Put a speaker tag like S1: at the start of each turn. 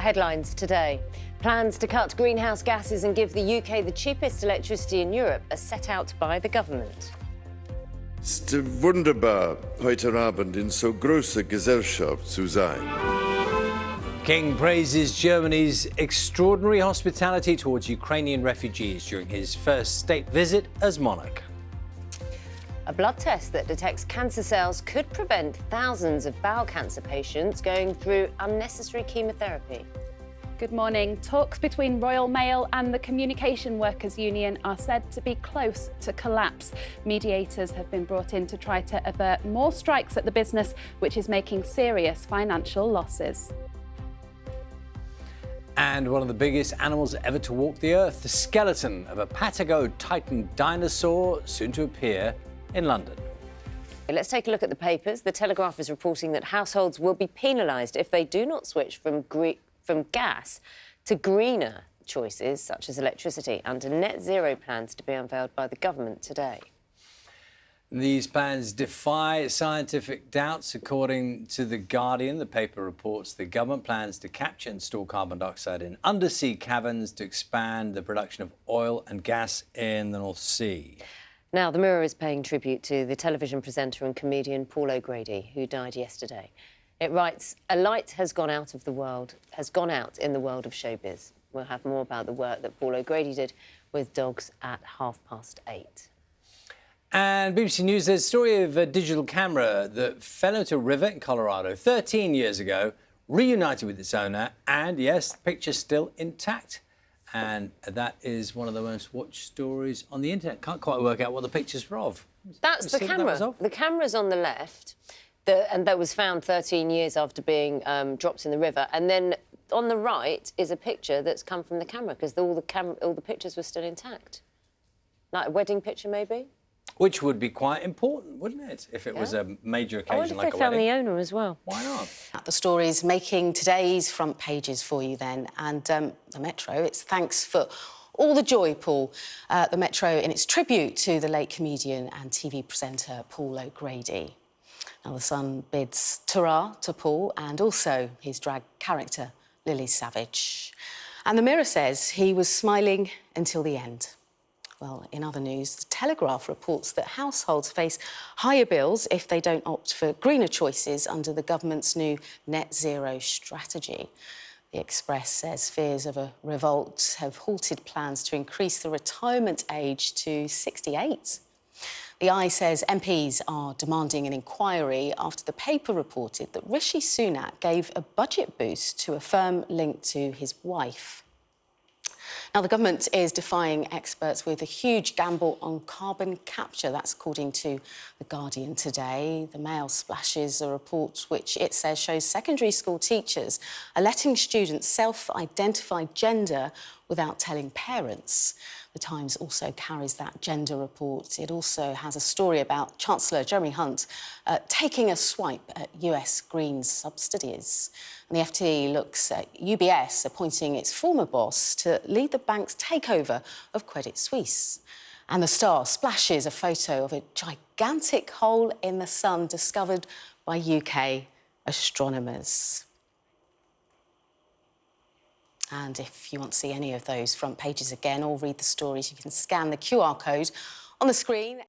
S1: headlines today. Plans to cut greenhouse gases and give the UK the cheapest electricity in Europe are set out by the government.
S2: Es ist wunderbar, heute Abend in so großer Gesellschaft zu sein.
S3: King praises Germany's extraordinary hospitality towards Ukrainian refugees during his first state visit as monarch.
S1: A blood test that detects cancer cells could prevent thousands of bowel cancer patients going through unnecessary chemotherapy.
S4: Good morning. Talks between Royal Mail and the Communication Workers Union are said to be close to collapse. Mediators have been brought in to try to avert more strikes at the business, which is making serious financial losses.
S3: And one of the biggest animals ever to walk the earth, the skeleton of a Patago titan dinosaur, soon to appear in London.
S1: Let's take a look at the papers. The Telegraph is reporting that households will be penalised if they do not switch from gas to greener choices, such as electricity, under net zero plans to be unveiled by the government today.
S3: These plans defy scientific doubts. According to The Guardian, the paper reports the government plans to capture and store carbon dioxide in undersea caverns to expand the production of oil and gas in the North Sea.
S1: Now, the Mirror is paying tribute to the television presenter and comedian Paul O'Grady, who died yesterday. It writes, "A light has gone out in the world of showbiz." We'll have more about the work that Paul O'Grady did with dogs at 8:30.
S3: And BBC News, there's a story of a digital camera that fell into a river in Colorado 13 years ago, reunited with its owner, and yes, the picture's still intact. And that is one of the most watched stories on the internet. Can't quite work out what the picture's of.
S1: That's the camera. The camera's on the left, and that was found 13 years after being dropped in the river. And then on the right is a picture that's come from the camera, because all the pictures were still intact. Like a wedding picture, maybe?
S3: Which would be quite important, wouldn't it, if it was a major occasion like a wedding?
S1: I wonder if they found the owner as well.
S3: Why not?
S5: The story's making today's front pages for you then. And the Metro, it's thanks for all the joy, Paul. The Metro in its tribute to the late comedian and TV presenter Paul O'Grady. Now, the Sun bids ta-ra to Paul and also his drag character, Lily Savage. And the Mirror says he was smiling until the end. Well, in other news, the Telegraph reports that households face higher bills if they don't opt for greener choices under the government's new net zero strategy. The Express says fears of a revolt have halted plans to increase the retirement age to 68. The Eye says MPs are demanding an inquiry after the paper reported that Rishi Sunak gave a budget boost to a firm linked to his wife. Now, the government is defying experts with a huge gamble on carbon capture. That's according to The Guardian today. The Mail splashes a report which it says shows secondary school teachers are letting students self-identify gender without telling parents. The Times also carries that gender report. It also has a story about Chancellor Jeremy Hunt taking a swipe at US Greens subsidies. And the FT looks at UBS appointing its former boss to lead the bank's takeover of Credit Suisse. And the Star splashes a photo of a gigantic hole in the sun discovered by UK astronomers. And if you want to see any of those front pages again or read the stories, you can scan the QR code on the screen.